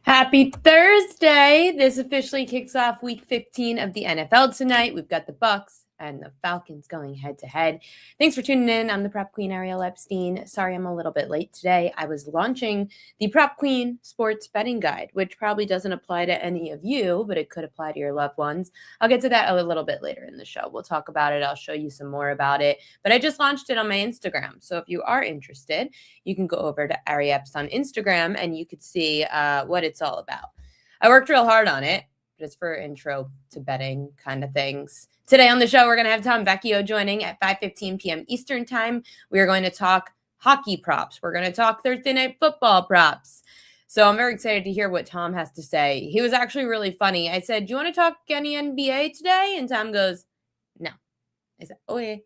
Happy Thursday. This officially kicks off week 15 of the NFL tonight. We've got the Bucks and the Falcons going head to head. Thanks for tuning in. I'm the Prep Queen, Ariel Epstein. Sorry I'm a little bit late today. I was launching the Prep Queen Sports Betting Guide, which probably doesn't apply to any of you, but it could apply to your loved ones. I'll get to that a little bit later in the show. We'll talk about it. I'll show you some more about it. But I just launched it on my Instagram. So if you are interested, you can go over to Ari Epps on Instagram and you could see what it's all about. I worked real hard on it, just for intro to betting kind of things. Today on the show, we're going to have Tom Vecchio joining at 5:15 p.m. Eastern time. We are going to talk hockey props. We're going to talk Thursday night football props. So I'm very excited to hear what Tom has to say. He was actually really funny. I said, do you want to talk any NBA today? And Tom goes, no. I said, okay.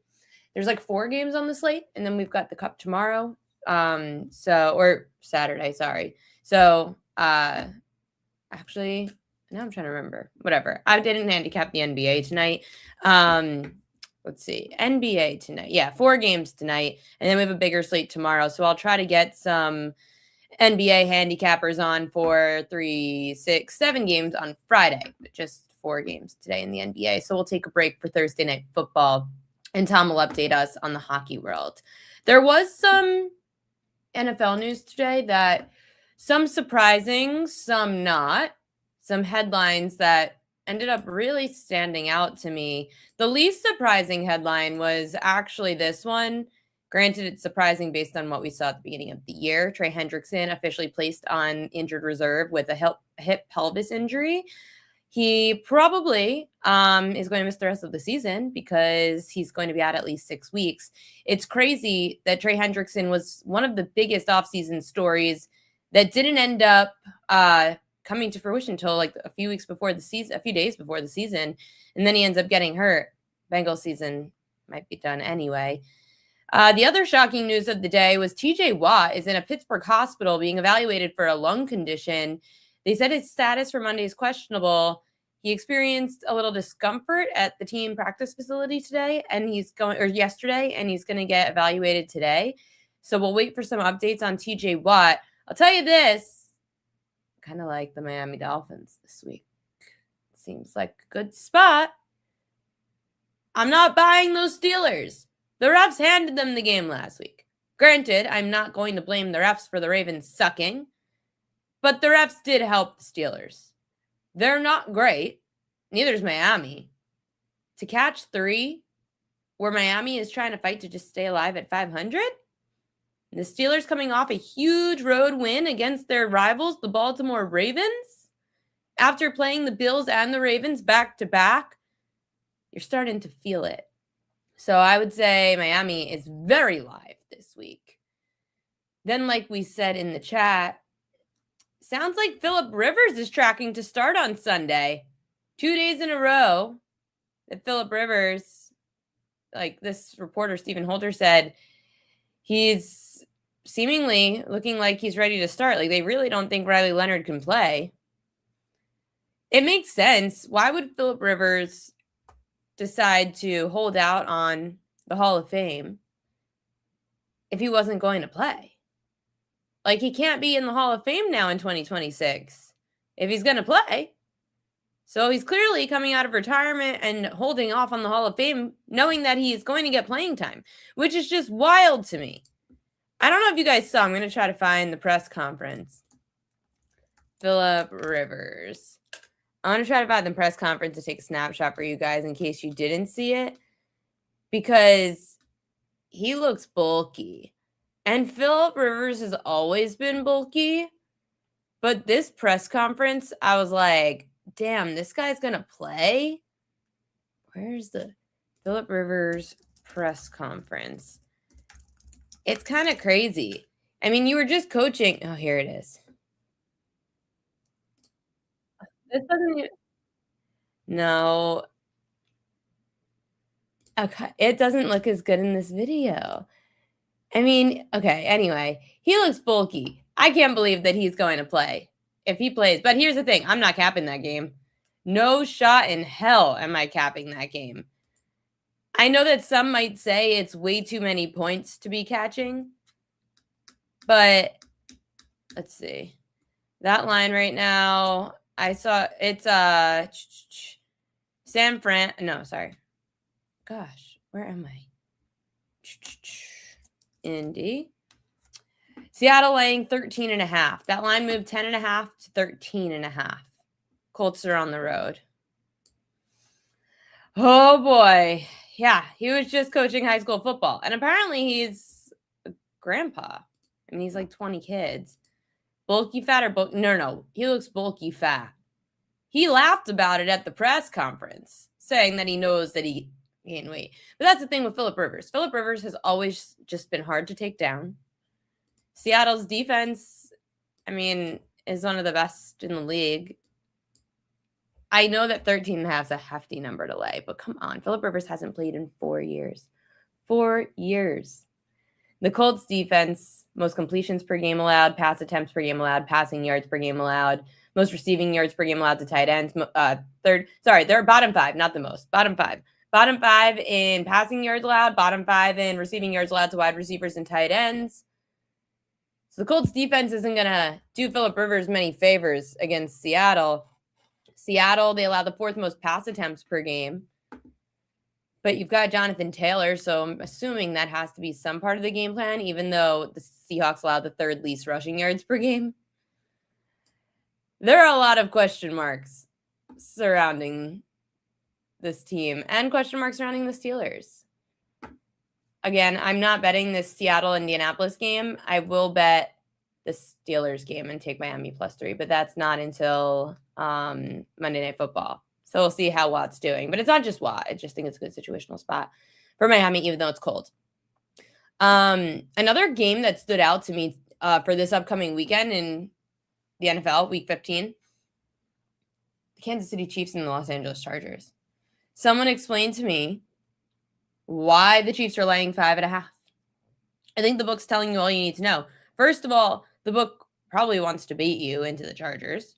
There's like 4 games on the slate, and then we've got the Cup tomorrow. Or Saturday, sorry. So, actually, now I'm trying to remember. Whatever. I didn't handicap the NBA tonight. Let's see. NBA tonight. Yeah, 4 games tonight. And then we have a bigger slate tomorrow. So I'll try to get some NBA handicappers on for 3, 6, 7 games on Friday. But just 4 games today in the NBA. So we'll take a break for Thursday night football. And Tom will update us on the hockey world. There was some NFL news today that some surprising, some not. Some headlines that ended up really standing out to me. The least surprising headline was actually this one. Granted, it's surprising based on what we saw at the beginning of the year. Trey Hendrickson officially placed on injured reserve with a hip pelvis injury. He probably is going to miss the rest of the season because he's going to be out at least 6 weeks. It's crazy that Trey Hendrickson was one of the biggest offseason stories that didn't end up coming to fruition until like a few days before the season. And then he ends up getting hurt. Bengals season might be done anyway. The other shocking news of the day was TJ Watt is in a Pittsburgh hospital being evaluated for a lung condition. They said his status for Monday is questionable. He experienced a little discomfort at the team practice facility yesterday, and he's going to get evaluated today. So we'll wait for some updates on TJ Watt. I'll tell you this, kind of like the Miami Dolphins this week. Seems like a good spot. I'm not buying those Steelers. The refs handed them the game last week. Granted, I'm not going to blame the refs for the Ravens sucking, but the refs did help the Steelers. They're not great. Neither is Miami. To catch 3 where Miami is trying to fight to just stay alive at 500? And the Steelers coming off a huge road win against their rivals, the Baltimore Ravens. After playing the Bills and the Ravens back to back, you're starting to feel it. So I would say Miami is very live this week. Then, like we said in the chat, sounds like Philip Rivers is tracking to start on Sunday. 2 days in a row that Philip Rivers, like this reporter Stephen Holder said, he's seemingly looking like he's ready to start. Like they really don't think Riley Leonard can play. It makes sense. Why would Philip Rivers decide to hold out on the Hall of Fame if he wasn't going to play? Like, he can't be in the Hall of Fame now in 2026 if he's going to play. So he's clearly coming out of retirement and holding off on the Hall of Fame, knowing that he is going to get playing time, which is just wild to me. I don't know if you guys saw. I'm going to try to find the press conference. Philip Rivers. I'm going to try to find the press conference to take a snapshot for you guys in case you didn't see it, because he looks bulky. And Philip Rivers has always been bulky. But this press conference, I was like, damn, this guy's going to play? Where's the Philip Rivers press conference? It's kind of crazy. I mean, you were just coaching. Oh, here it is. This doesn't even... No. Okay, it doesn't look as good in this video. I mean, okay, anyway, he looks bulky. I can't believe that he's going to play if he plays. But here's the thing. I'm not capping that game. No shot in hell am I capping that game. I know that some might say it's way too many points to be catching. But let's see. That line right now, I saw it's San Fran. No, sorry. Gosh, where am I? Indy. Seattle laying 13.5. That line moved 10.5 to 13.5. Colts are on the road. Oh boy. Yeah, he was just coaching high school football. And apparently he's a grandpa. I mean, he's like 20 kids. Bulky fat or bulky? No. He looks bulky fat. He laughed about it at the press conference, saying that he knows that he gained weight. But that's the thing with Phillip Rivers. Phillip Rivers has always just been hard to take down. Seattle's defense, I mean, is one of the best in the league. I know that 13.5 is a hefty number to lay, but come on. Phillip Rivers hasn't played in 4 years. 4 years. The Colts defense, most completions per game allowed, pass attempts per game allowed, passing yards per game allowed, most receiving yards per game allowed to tight ends. They're bottom 5, not the most. Bottom 5. Bottom 5 in passing yards allowed, bottom 5 in receiving yards allowed to wide receivers and tight ends. So the Colts defense isn't going to do Phillip Rivers many favors against Seattle. Seattle, they allow the 4th most pass attempts per game. But you've got Jonathan Taylor, so I'm assuming that has to be some part of the game plan, even though the Seahawks allow the 3rd least rushing yards per game. There are a lot of question marks surrounding this team and question marks surrounding the Steelers. Again, I'm not betting this Seattle-Indianapolis game. I will bet the Steelers game and take Miami +3, but that's not until Monday Night Football. So we'll see how Watt's doing. But it's not just Watt. I just think it's a good situational spot for Miami, even though it's cold. Another game that stood out to me for this upcoming weekend in the NFL, Week 15, the Kansas City Chiefs and the Los Angeles Chargers. Someone explained to me why the Chiefs are laying 5.5. I think the book's telling you all you need to know. First of all, the book probably wants to bait you into the Chargers.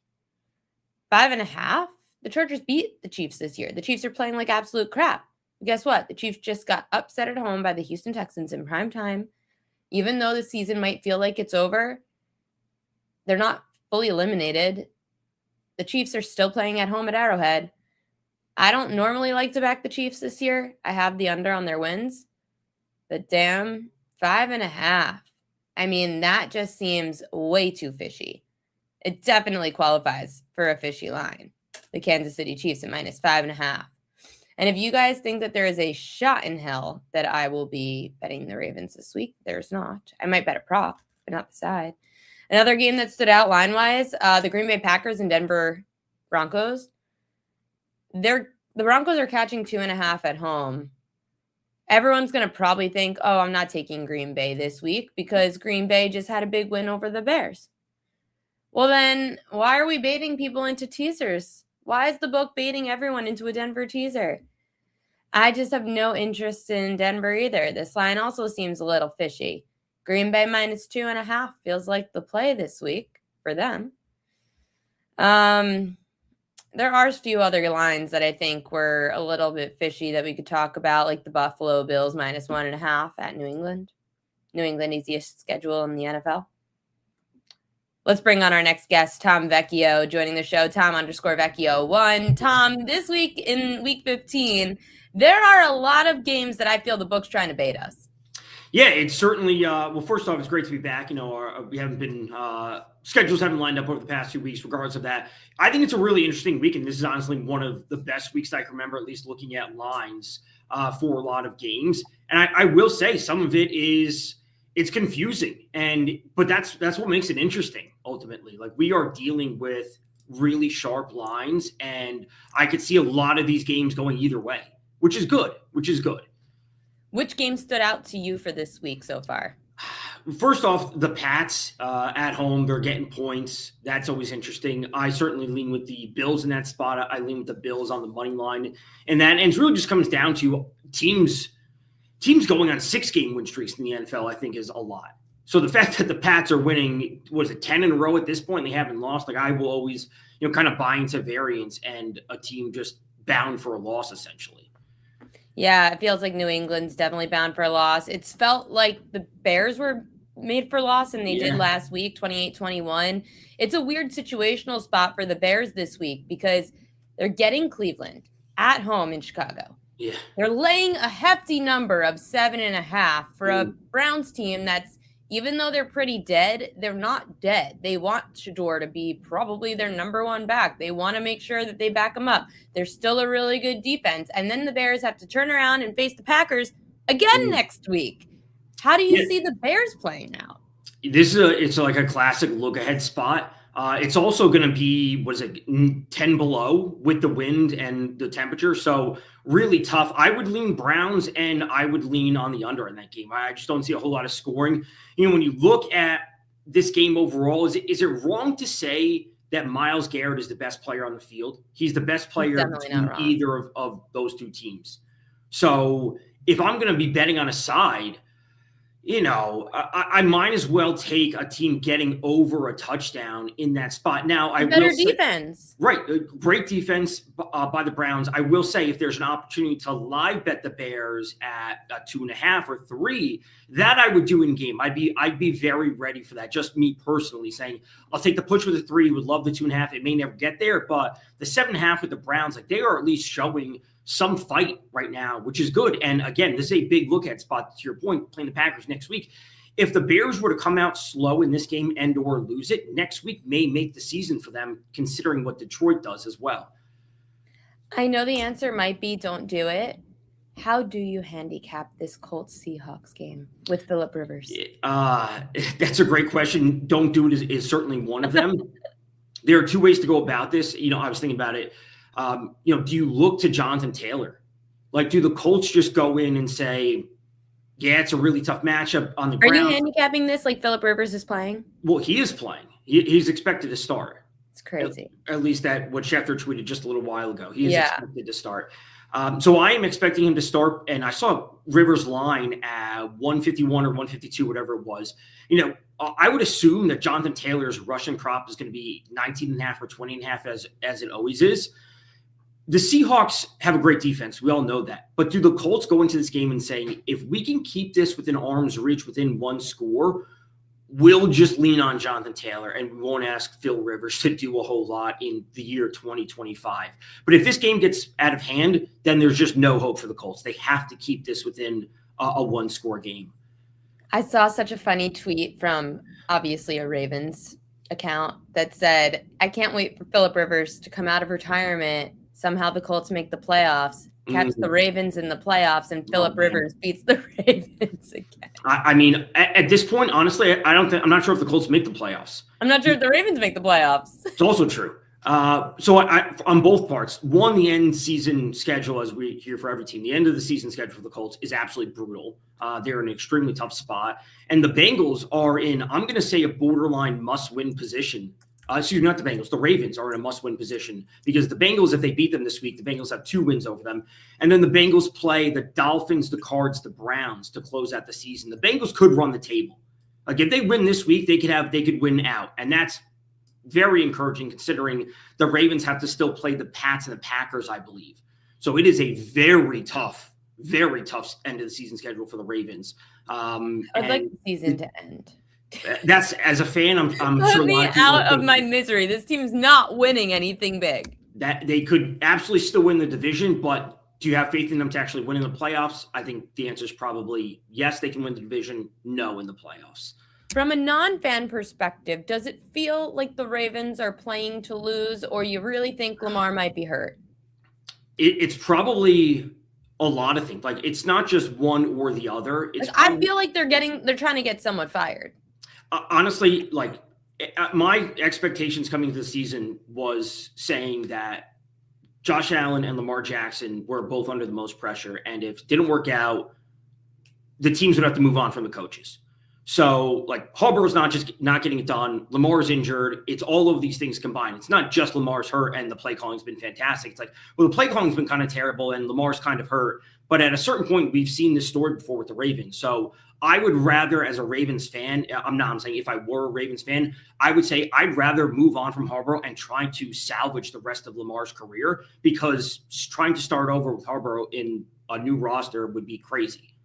5.5? The Chargers beat the Chiefs this year. The Chiefs are playing like absolute crap. But guess what? The Chiefs just got upset at home by the Houston Texans in prime time. Even though the season might feel like it's over, they're not fully eliminated. The Chiefs are still playing at home at Arrowhead. I don't normally like to back the Chiefs this year. I have the under on their wins. But damn, 5.5. I mean, that just seems way too fishy. It definitely qualifies for a fishy line. The Kansas City Chiefs at -5.5. And if you guys think that there is a shot in hell that I will be betting the Ravens this week, there's not. I might bet a prop, but not the side. Another game that stood out line-wise, the Green Bay Packers and Denver Broncos. The Broncos are catching 2.5 at home. Everyone's going to probably think, oh, I'm not taking Green Bay this week because Green Bay just had a big win over the Bears. Well, then why are we baiting people into teasers? Why is the book baiting everyone into a Denver teaser? I just have no interest in Denver either. This line also seems a little fishy. Green Bay -2.5 feels like the play this week for them. There are a few other lines that I think were a little bit fishy that we could talk about, like the Buffalo Bills -1.5 at New England. New England, easiest schedule in the NFL. Let's bring on our next guest, Tom Vecchio, joining the show, Tom_Vecchio1. Tom, this week in Week 15, there are a lot of games that I feel the book's trying to bait us. Yeah, it's certainly, well, first off, it's great to be back. You know, we haven't been, schedules haven't lined up over the past 2 weeks, regardless of that. I think it's a really interesting week, and this is honestly one of the best weeks I can remember, at least looking at lines for a lot of games. And I will say some of it is, it's confusing, but that's what makes it interesting, ultimately. Like, we are dealing with really sharp lines, and I could see a lot of these games going either way, which is good. Which game stood out to you for this week so far? First off, the Pats at home, they're getting points. That's always interesting. I certainly lean with the Bills in that spot. I lean with the Bills on the money line. And it really just comes down to teams going on 6-game win streaks in the NFL, I think, is a lot. So the fact that the Pats are winning, was it 10 in a row at this point? They haven't lost. Like, I will always, kind of buy into variance and a team just bound for a loss, essentially. Yeah, it feels like New England's definitely bound for a loss. It's felt like the Bears were made for loss, and they did last week, 28-21. It's a weird situational spot for the Bears this week because they're getting Cleveland at home in Chicago. Yeah. They're laying a hefty number of 7.5 for a Browns team that's, even though they're pretty dead, they're not dead. They want Shador to be probably their number one back. They want to make sure that they back him up. They're still a really good defense. And then the Bears have to turn around and face the Packers again next week. How do you see the Bears playing out? It's like a classic look ahead spot. It's also going to be, 10 below with the wind and the temperature. So really tough. I would lean Browns, and I would lean on the under in that game. I just don't see a whole lot of scoring. When you look at this game overall, is it wrong to say that Myles Garrett is the best player on the field? He's the best player between either of those two teams. So if I'm going to be betting on a side, I might as well take a team getting over a touchdown in that spot. Now, defense. Right. Great defense by the Browns. I will say, if there's an opportunity to live bet the Bears at 2.5 or 3, that I would do in game. I'd be very ready for that. Just me personally saying, I'll take the push with the 3, would love the 2.5. It may never get there, but the 7.5 with the Browns, they are at least showing some fight right now, which is good. And again, this is a big look at spot, to your point, playing the Packers next week. If the Bears were to come out slow in this game and or lose it, next week may make the season for them, considering what Detroit does as well. I know the answer might be don't do it. How do you handicap this Colts-Seahawks game with Phillip Rivers? That's a great question. Don't do it is certainly one of them. There are two ways to go about this. I was thinking about it. Do you look to Jonathan Taylor? Like, do the Colts just go in and say, yeah, it's a really tough matchup on the ground? Are you handicapping this like Phillip Rivers is playing? Well, he is playing. He's expected to start. It's crazy. At least that what Schefter tweeted just a little while ago. He is expected to start. So I am expecting him to start. And I saw Rivers' line at 151 or 152, whatever it was. I would assume that Jonathan Taylor's rushing prop is going to be 19.5 or 20.5 as it always is. The Seahawks have a great defense. We all know that. But do the Colts go into this game and say, if we can keep this within arm's reach, within one score, we'll just lean on Jonathan Taylor and we won't ask Phil Rivers to do a whole lot in the year 2025. But if this game gets out of hand, then there's just no hope for the Colts. They have to keep this within a one-score game. I saw such a funny tweet from, obviously, a Ravens account that said, I can't wait for Phillip Rivers to come out of retirement. Somehow the Colts make the playoffs, catch the Ravens in the playoffs, and Phillip Rivers beats the Ravens again. I mean, at this point, honestly, I'm not sure if the Colts make the playoffs. I'm not sure if the Ravens make the playoffs. It's also true. So I on both parts, one, the end season schedule, as we hear for every team, the end of the season schedule for the Colts is absolutely brutal. They're in an extremely tough spot. And the Bengals are in, I'm going to say, a borderline must-win position. Excuse me, not the Bengals. The Ravens are in a must-win position because the Bengals, if they beat them this week, the Bengals have 2 wins over them. And then the Bengals play the Dolphins, the Cards, the Browns to close out the season. The Bengals could run the table. Like, if they win this week, they could win out. And that's very encouraging considering the Ravens have to still play the Pats and the Packers, I believe. So it is a very tough end of the season schedule for the Ravens. I'd like the season to end. That's, as a fan, I'm Put sure me out of my misery. This team's not winning anything big. That they could absolutely still win the division, but do you have faith in them to actually win in the playoffs? I think the answer is probably yes, they can win the division, no in the playoffs. From a non-fan perspective, does it feel like the Ravens are playing to lose, or you really think Lamar might be hurt? It's probably a lot of things. Like, it's not just one or the other. I feel like they're trying to get someone fired. Honestly, like, my expectations coming into the season was saying that Josh Allen and Lamar Jackson were both under the most pressure. And if it didn't work out, the teams would have to move on from the coaches. So, like, Harbaugh's not getting it done. Lamar's injured. It's all of these things combined. It's not just Lamar's hurt and the play calling's been fantastic. It's like, well, the play calling's been kind of terrible and Lamar's kind of hurt. But at a certain point, we've seen this story before with the Ravens. So I would rather, as a Ravens fan, I'm saying if I were a Ravens fan, I would say I'd rather move on from Harbaugh and try to salvage the rest of Lamar's career, because trying to start over with Harbaugh in a new roster would be crazy.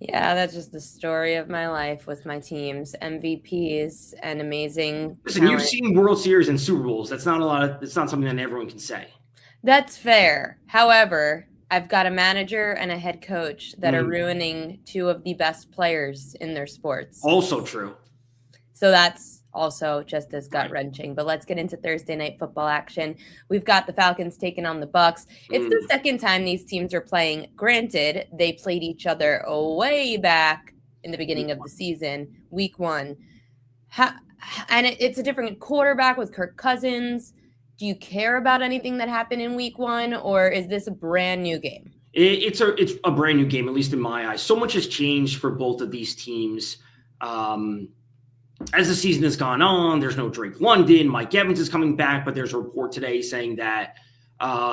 Yeah, that's just the story of my life with my teams, MVPs and amazing Listen, you've talent. seen World Series and Super Bowls. That's not a lot of. It's not something that everyone can say. That's fair. However, I've got a manager and a head coach that are ruining two of the best players in their sports. Also true. So that's also just as gut wrenching. But let's get into Thursday night football action. We've got the Falcons taking on the Bucks. It's the second time these teams are playing. Granted, they played each other way back in the beginning of the season, week 1. And it's a different quarterback with Kirk Cousins. Do you care about anything that happened in week 1, or is this a brand new game? It's a brand new game, at least in my eyes. So much has changed for both of these teams. As the season has gone on, there's no Drake London. Mike Evans is coming back, but there's a report today saying that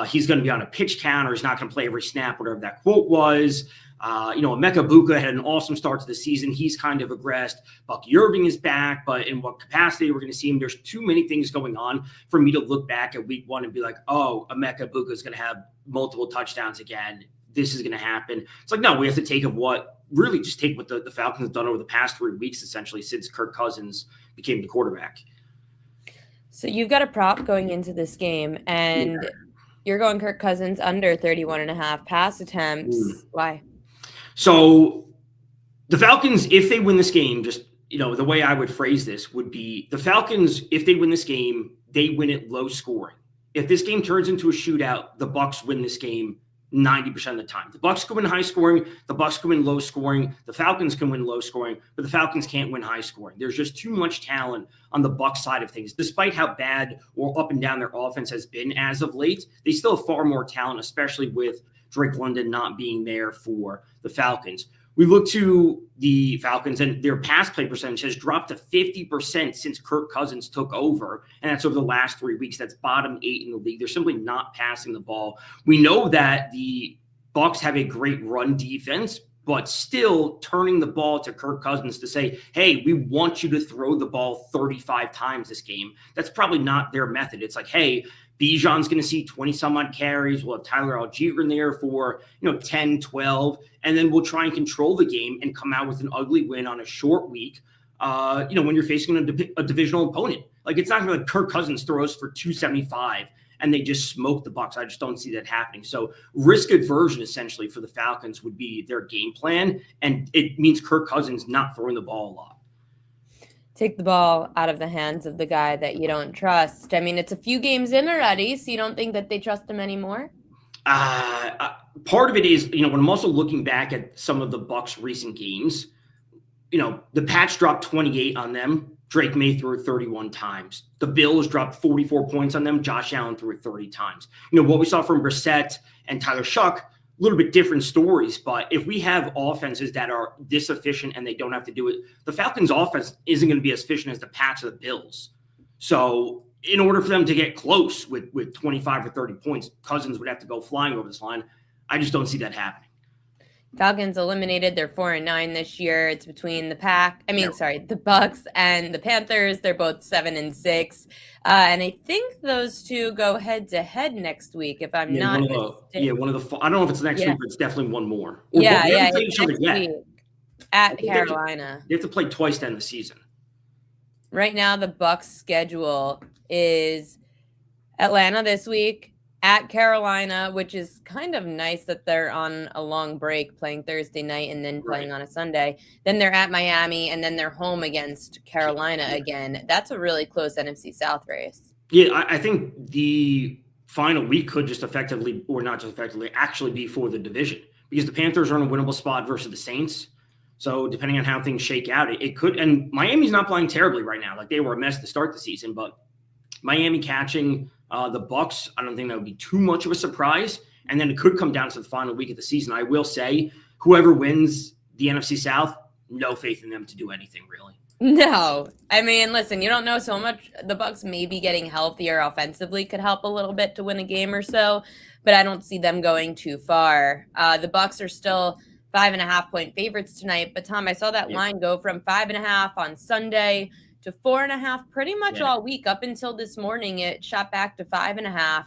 he's going to be on a pitch count or he's not going to play every snap, whatever that quote was. Emeka Buka had an awesome start to the season. He's kind of regressed. Bucky Irving is back, but in what capacity we're going to see him? There's too many things going on for me to look back at week 1 and be like, oh, Emeka Buka is going to have multiple touchdowns again. This is going to happen. It's like, no, we have to take what the Falcons have done over the past 3 weeks, essentially, since Kirk Cousins became the quarterback. So you've got a prop going into this game, and you're going Kirk Cousins under 31.5 pass attempts. Why? So the Falcons, if they win this game, just, the way I would phrase this would be the Falcons, if they win this game, they win it low scoring. If this game turns into a shootout, the Bucs win this game 90% of the time. The Bucs can win high scoring, the Bucs can win low scoring, the Falcons can win low scoring, but the Falcons can't win high scoring. There's just too much talent on the Bucs side of things. Despite how bad or up and down their offense has been as of late, they still have far more talent, especially with Drake London not being there for the Falcons. We look to the Falcons, and their pass play percentage has dropped to 50% since Kirk Cousins took over, and that's over the last 3 weeks. That's bottom 8 in the league. They're simply not passing the ball. We know that the Bucs have a great run defense, but still turning the ball to Kirk Cousins to say, hey, we want you to throw the ball 35 times this game. That's probably not their method. It's like, hey, Bijan's going to see 20-some-odd carries. We'll have Tyler Algier in there for 10, 12, and then we'll try and control the game and come out with an ugly win on a short week, when you're facing a divisional opponent. Like, it's not going to be like Kirk Cousins throws for 275 and they just smoke the Bucs. I just don't see that happening. So risk aversion, essentially, for the Falcons would be their game plan, and it means Kirk Cousins not throwing the ball a lot. Take the ball out of the hands of the guy that you don't trust. I mean, it's a few games in already, so you don't think that they trust him anymore? Part of it is, when I'm also looking back at some of the Bucs' recent games, the Pats dropped 28 on them. Drake May threw it 31 times. The Bills dropped 44 points on them. Josh Allen threw it 30 times. What we saw from Brissett and Tyler Shuck, a little bit different stories, but if we have offenses that are this efficient and they don't have to do it, the Falcons' offense isn't going to be as efficient as the Pats or the Bills. So in order for them to get close with 25 or 30 points, Cousins would have to go flying over this line. I just don't see that happening. Falcons eliminated. They're 4-9 this year. It's between the Bucs and the Panthers. They're both 7-6. And I think those two go head to head next week, if I'm not mistaken. I don't know if it's next week, but it's definitely one more. It's next week at Carolina. They have to play twice to end the season. Right now, the Bucs schedule is Atlanta this week, at Carolina, which is kind of nice that they're on a long break, playing Thursday night and then playing on a Sunday. Then they're at Miami, and then they're home against Carolina again. That's a really close NFC South race. Yeah, I think the final week could just effectively, or not just effectively, actually be for the division, because the Panthers are in a winnable spot versus the Saints. So depending on how things shake out, it could. And Miami's not playing terribly right now. Like, they were a mess to start the season, but Miami catching the Bucs, I don't think that would be too much of a surprise. And then it could come down to the final week of the season. I will say, whoever wins the NFC South, no faith in them to do anything, really. No. I mean, listen, you don't know so much. The Bucs maybe getting healthier offensively could help a little bit to win a game or so, but I don't see them going too far. The Bucs are still 5.5-point favorites tonight. But Tom, I saw that line go from 5.5 on Sunday to 4.5 pretty much all week. Up until this morning, it shot back to 5.5.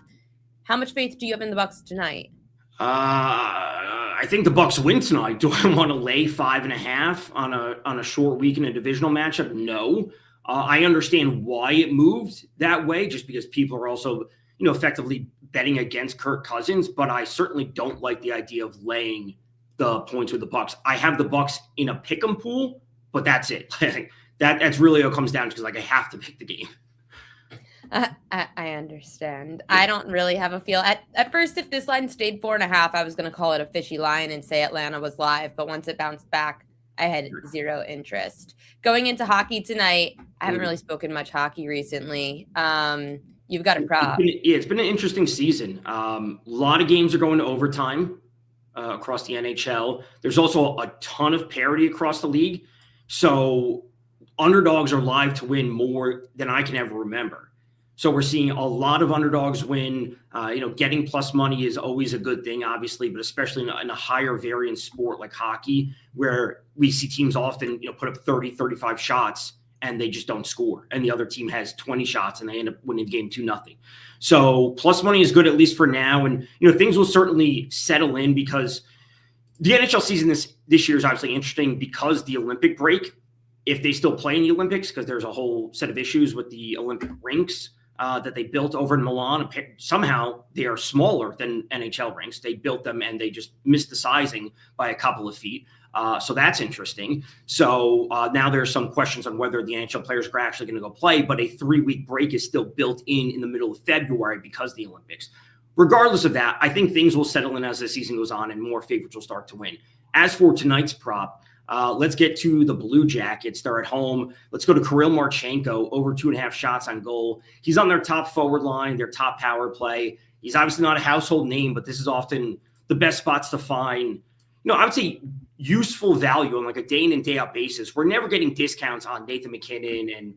How much faith do you have in the Bucs tonight? I I think the Bucks win tonight. Do I want to lay 5.5 on a short week in a divisional matchup? No. I understand why it moved that way, just because people are also, effectively betting against Kirk Cousins. But I certainly don't like the idea of laying the points with the Bucks. I have the Bucks in a pick'em pool, but that's it. That's really what it comes down to, because I have to pick the game. I understand. I don't really have a feel. At first, if this line stayed 4.5, I was going to call it a fishy line and say Atlanta was live. But once it bounced back, I had zero interest. Going into hockey tonight, I haven't really spoken much hockey recently. You've got a prop. It's been an interesting season. A lot of games are going to overtime across the NHL. There's also a ton of parity across the league. So underdogs are live to win more than I can ever remember. So we're seeing a lot of underdogs win. Getting plus money is always a good thing, obviously, but especially in a higher variance sport like hockey, where we see teams often, put up 30, 35 shots and they just don't score. And the other team has 20 shots and they end up winning the game 2-0. So plus money is good, at least for now. And, things will certainly settle in, because the NHL season this year is obviously interesting because the Olympic break, if they still play in the Olympics, because there's a whole set of issues with the Olympic rinks that they built over in Milan. Somehow they are smaller than NHL rinks. They built them and they just missed the sizing by a couple of feet. So that's interesting. So now there's some questions on whether the NHL players are actually going to go play, but a 3-week break is still built in the middle of February because of the Olympics. Regardless of that, I think things will settle in as the season goes on and more favorites will start to win. As for tonight's prop, let's get to the Blue Jackets. They're at home. Let's go to Kirill Marchenko, over 2.5 shots on goal. He's on their top forward line, their top power play. He's obviously not a household name, but this is often the best spots to find, I would say useful value on like a day in and day out basis. We're never getting discounts on Nathan McKinnon and,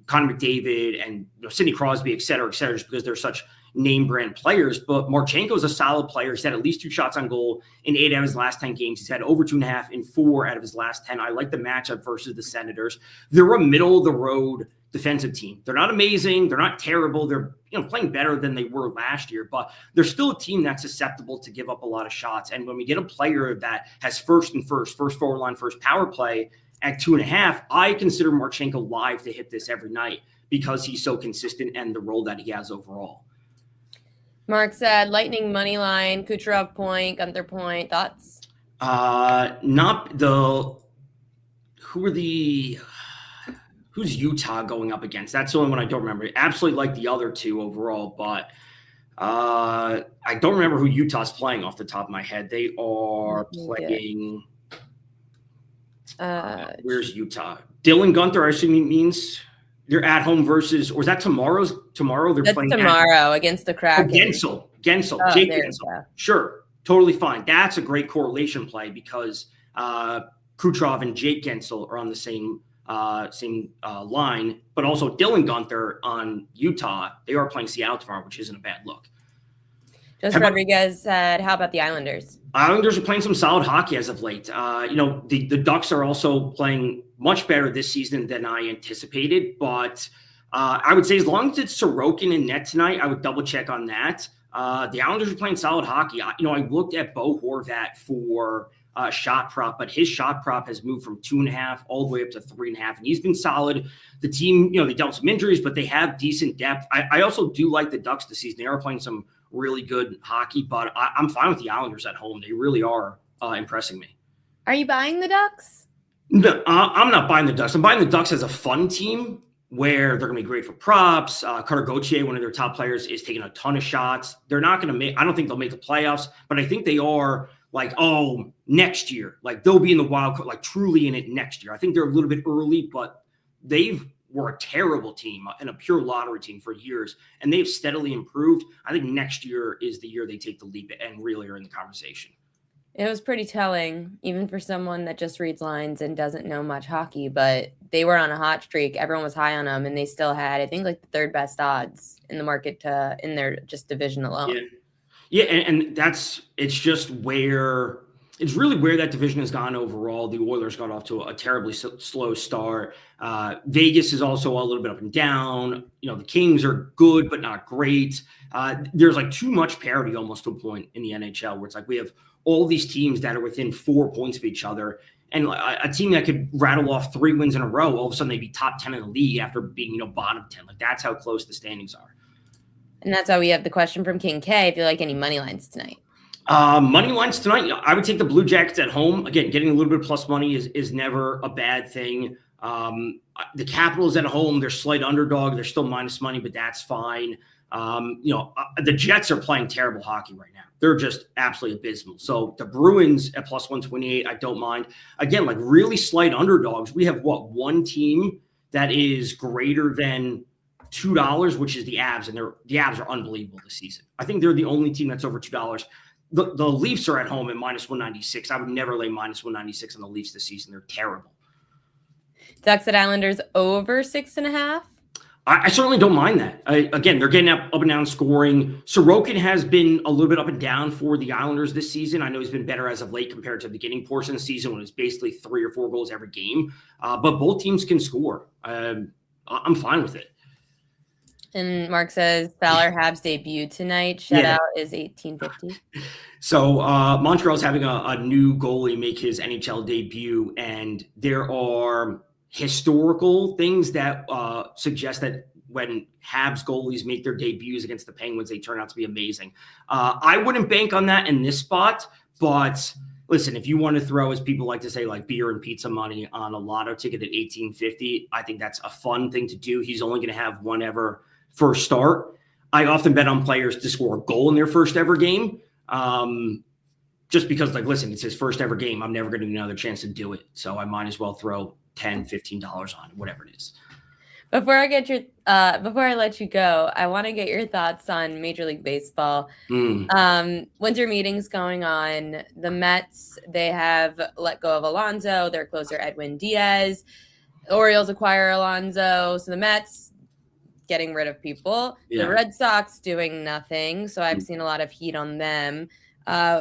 Connor McDavid and Sidney Crosby, et cetera, just because they're such name brand players. But Marchenko is a solid player. He's had at least 2 shots on goal in 8 out of his last 10 games. He's had over 2.5 in 4 out of his last 10. I like the matchup versus the Senators. They're a middle of the road defensive team. They're not amazing. They're not terrible. They're playing better than they were last year, but they're still a team that's susceptible to give up a lot of shots. And when we get a player that has first forward line, first power play at 2.5, I consider Marchenko live to hit this every night because he's so consistent and the role that he has overall. Mark said Lightning money line, Kucherov point, Gunther point. Thoughts? Who's Utah going up against? That's the only one I don't remember. Absolutely like the other two overall, but I don't remember who Utah's playing off the top of my head. They are playing. Where's Utah? Dylan Gunther, I assume he means they're at home versus, or is that tomorrow? They're playing tomorrow against the Kraken. Gensel, Jake Gensel. Sure, totally fine. That's a great correlation play because Kucherov and Jake Gensel are on the same line, but also Dylan Gunther on Utah. They are playing Seattle tomorrow, which isn't a bad look. Rodriguez said, how about the Islanders? Islanders are playing some solid hockey as of late. The Ducks are also playing much better this season than I anticipated, but I would say as long as it's Sorokin in net tonight, I would double check on that. The Islanders are playing solid hockey. I looked at Bo Horvat for shot prop, but his shot prop has moved from 2.5 all the way up to 3.5, and he's been solid. The team, they dealt some injuries, but they have decent depth. I also do like the Ducks this season. They are playing some really good hockey, but I'm fine with the Islanders at home. They really are impressing me. Are you buying the Ducks? No, I'm not buying the Ducks. I'm buying the Ducks as a fun team where they're going to be great for props. Carter Gauthier, one of their top players, is taking a ton of shots. They're not going to make – I don't think they'll make the playoffs, but I think they are like, next year. Like they'll be in the wild card, like truly in it next year. I think they're a little bit early, but were a terrible team and a pure lottery team for years, and they've steadily improved. I think next year is the year they take the leap and really are in the conversation. It was pretty telling, even for someone that just reads lines and doesn't know much hockey, but they were on a hot streak. Everyone was high on them, and they still had, I think, like the third best odds in the market in their just division alone. Yeah, and it's really where that division has gone overall. The Oilers got off to a terribly slow start. Vegas is also a little bit up and down. The Kings are good, but not great. There's like too much parity almost to a point in the NHL where it's like we have all these teams that are within 4 points of each other. And a team that could rattle off 3 wins in a row, all of a sudden they'd be top 10 in the league after being, bottom 10. Like, that's how close the standings are. And that's why we have the question from King K, if you like any money lines tonight. Money lines tonight, I would take the Blue Jackets at home. Again, getting a little bit of plus money is never a bad thing. The Capitals at home, they're slight underdog. They're still minus money, but that's fine. The Jets are playing terrible hockey right now. They're just absolutely abysmal. So the Bruins at plus 128, I don't mind. Again, like really slight underdogs. We have one team that is greater than $2, which is the Avs, and the Avs are unbelievable this season. I think they're the only team that's over $2. The Leafs are at home at minus 196. I would never lay minus 196 on the Leafs this season. They're terrible. Ducks at Islanders over 6.5. I certainly don't mind that. Again, they're getting up and down scoring. Sorokin has been a little bit up and down for the Islanders this season. I know he's been better as of late compared to the beginning portion of the season when it's basically 3 or 4 goals every game. But both teams can score. I'm fine with it. And Mark says Fowler Habs debut tonight. Shutout is 1850. So Montreal's having a new goalie make his NHL debut, and there are historical things that suggest that when Habs goalies make their debuts against the Penguins, they turn out to be amazing. I wouldn't bank on that in this spot, but listen, if you want to throw, as people like to say, like beer and pizza money on a lotto ticket at 1850, I think that's a fun thing to do. He's only going to have one ever first start. I often bet on players to score a goal in their first ever game. Just because, like, listen, it's his first ever game. I'm never going to get another chance to do it. So I might as well throw $10, $15 on it, whatever it is. Before I let you go, I want to get your thoughts on Major League Baseball. Winter meetings going on. The Mets, they have let go of Alonso, their closer Edwin Diaz. The Orioles acquire Alonso. So the Mets getting rid of people. Yeah. The Red Sox doing nothing. So I've seen a lot of heat on them.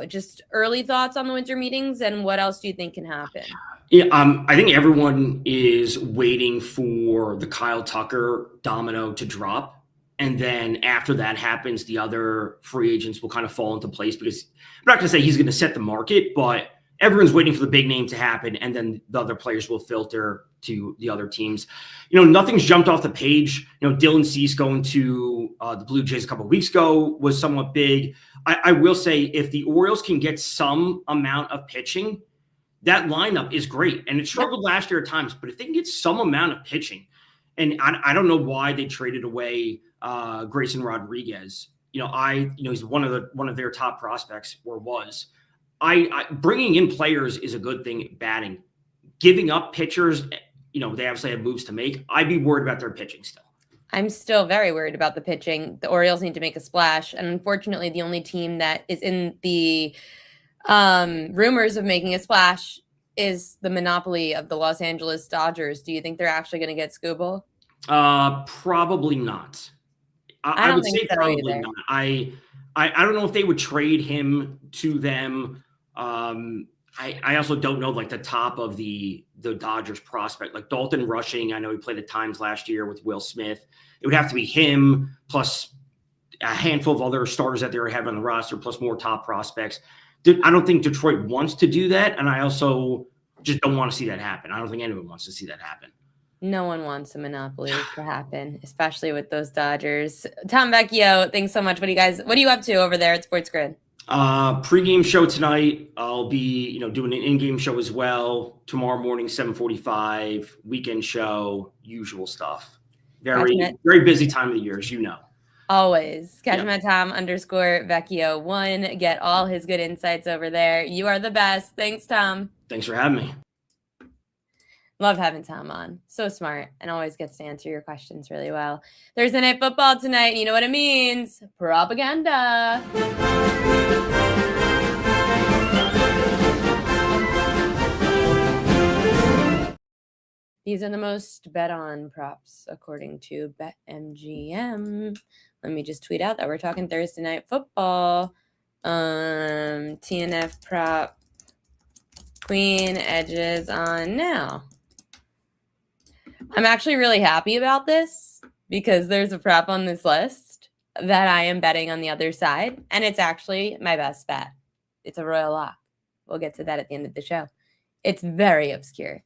Just early thoughts on the winter meetings, and what else do you think can happen? Yeah, I think everyone is waiting for the Kyle Tucker domino to drop. And then after that happens, the other free agents will kind of fall into place, because I'm not going to say he's going to set the market, but everyone's waiting for the big name to happen. And then the other players will filter to the other teams. Nothing's jumped off the page. Dylan Cease going to the Blue Jays a couple of weeks ago was somewhat big. I will say, if the Orioles can get some amount of pitching, that lineup is great. And it struggled last year at times, but if they can get some amount of pitching, and I don't know why they traded away Grayson Rodriguez. He's one of their top prospects, or was. I bringing in players is a good thing at batting. Giving up pitchers, they obviously have moves to make. I'd be worried about their pitching still. I'm still very worried about the pitching. The Orioles need to make a splash. And unfortunately, the only team that is in the rumors of making a splash is the monopoly of the Los Angeles Dodgers. Do you think they're actually going to get Skubal? Probably not. I would say probably not. I don't know if they would trade him to them. I also don't know, like, the top of the Dodgers prospect, like Dalton Rushing. I know he played at times last year with Will Smith. It would have to be him plus a handful of other starters that they have on the roster, plus more top prospects. I don't think Detroit wants to do that. And I also just don't want to see that happen. I don't think anyone wants to see that happen. No one wants a monopoly to happen, especially with those Dodgers. Tom Vecchio, thanks so much. What are you up to over there at Sports Grid? Pre-game show tonight. I'll be, doing an in-game show as well. Tomorrow morning, 7:45, weekend show, usual stuff. Very busy time of the year, as you know. Always. Catch him at Tom_Vecchio1. Get all his good insights over there. You are the best. Thanks, Tom. Thanks for having me. Love having Tom on. So smart and always gets to answer your questions really well. Thursday Night Football tonight. You know what it means. Propaganda. These are the most bet on props according to BetMGM. Let me just tweet out that we're talking Thursday Night Football. TNF prop Queen edges on now. I'm actually really happy about this because there's a prop on this list that I am betting on the other side, and it's actually my best bet. It's a royal lock. We'll get to that at the end of the show. It's very obscure.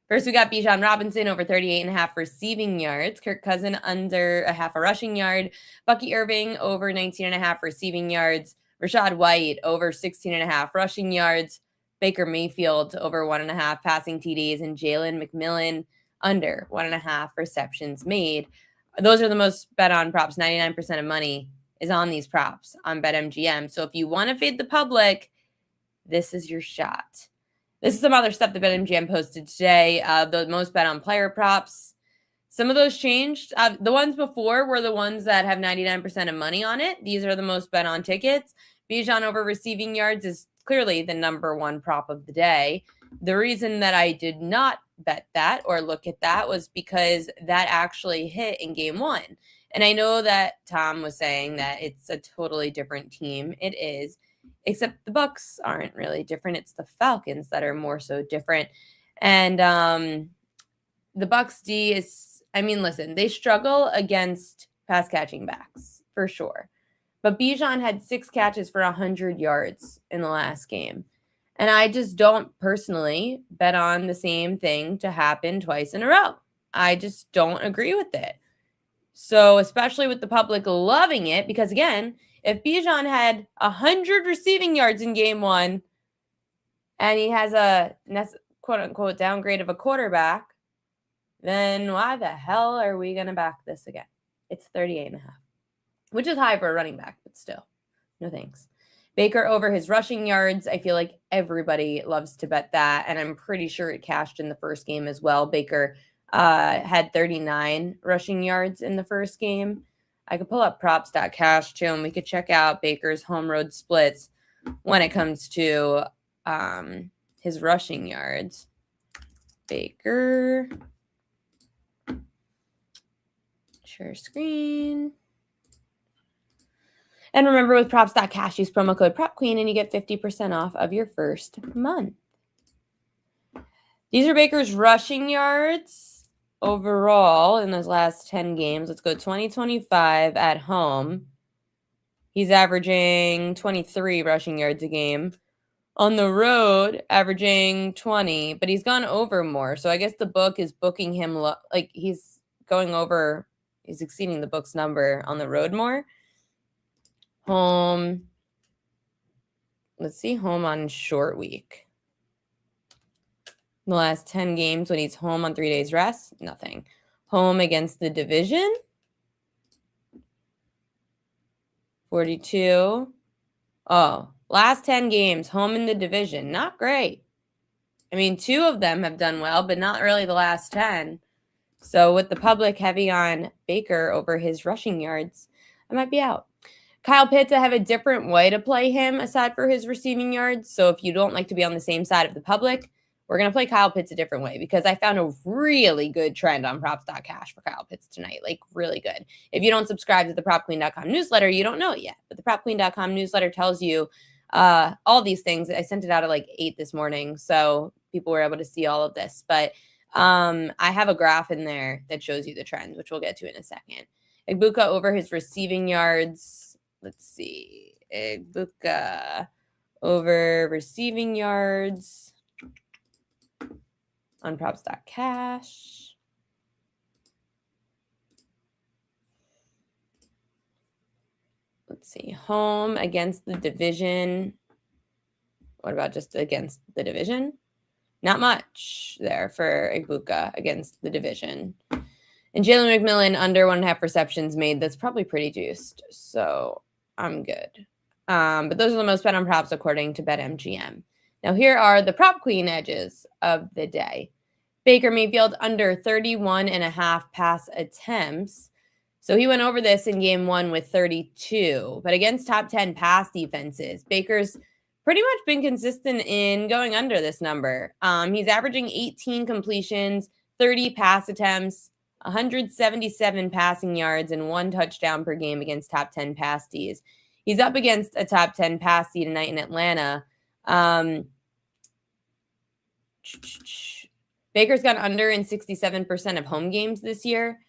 First, we got Bijan Robinson over 38.5 receiving yards. Kirk Cousin under a half a rushing yard. Bucky Irving over 19.5 receiving yards. Rashad White over 16.5 rushing yards. Baker Mayfield over 1.5 passing TDs. And Jalen McMillan under 1.5 receptions made. Those are the most bet on props. 99% of money is on these props on BetMGM. So if you want to fade the public, this is your shot. This is some other stuff that BetMGM posted today. The most bet on player props. Some of those changed. The ones before were the ones that have 99% of money on it. These are the most bet on tickets. Bijan over receiving yards is clearly the number one prop of the day. The reason that I did not bet that or look at that was because that actually hit in game one. And I know that Tom was saying that it's a totally different team. It is. Except the Bucks aren't really different. It's the Falcons that are more so different. And the Bucks D is, listen, they struggle against pass catching backs for sure. But Bijan had 6 catches for 100 yards in the last game. And I just don't personally bet on the same thing to happen twice in a row. I just don't agree with it. So especially with the public loving it, because again, if Bijan had 100 receiving yards in game one and he has a quote-unquote downgrade of a quarterback, then why the hell are we going to back this again? It's 38.5, which is high for a running back, but still, no thanks. Baker over his rushing yards. I feel like everybody loves to bet that, and I'm pretty sure it cashed in the first game as well. Baker had 39 rushing yards in the first game. I could pull up props.cash too, and we could check out Baker's home road splits when it comes to his rushing yards. Baker. Share screen. And remember, with props.cash, use promo code PropQueen and you get 50% off of your first month. These are Baker's rushing yards overall in those last 10 games. Let's go 2025 at home. He's averaging 23 rushing yards a game. On the road, averaging 20, but he's gone over more. So I guess the book is booking him he's exceeding the book's number on the road more. Home. Let's see, home on short week. The last 10 games when he's home on 3 days rest, nothing. Home against the division, 42. Oh, last 10 games, home in the division, not great. 2 of them have done well, but not really the last 10. So with the public heavy on Baker over his rushing yards, I might be out. Kyle Pitts, I have a different way to play him aside for his receiving yards. So if you don't like to be on the same side of the public, we're going to play Kyle Pitts a different way because I found a really good trend on props.cash for Kyle Pitts tonight. Really good. If you don't subscribe to the propqueen.com newsletter, you don't know it yet. But the propqueen.com newsletter tells you all these things. I sent it out at 8 this morning, so people were able to see all of this. But I have a graph in there that shows you the trend, which we'll get to in a second. Egbuka over his receiving yards. Let's see. Egbuka over receiving yards on props.cash. Let's see. Home against the division. What about just against the division? Not much there for Egbuka against the division. And Jalen McMillan under 1.5 receptions made. That's probably pretty juiced. So I'm good. But those are the most bet on props according to BetMGM. Now here are the prop queen edges of the day. Baker Mayfield under 31.5 pass attempts. So he went over this in game one with 32. But against top 10 pass defenses, Baker's pretty much been consistent in going under this number. He's averaging 18 completions, 30 pass attempts, 177 passing yards, and 1 touchdown per game against top 10 pass Ds. He's up against a top 10 pass D tonight in Atlanta. Baker's gone under in 67% of home games this year.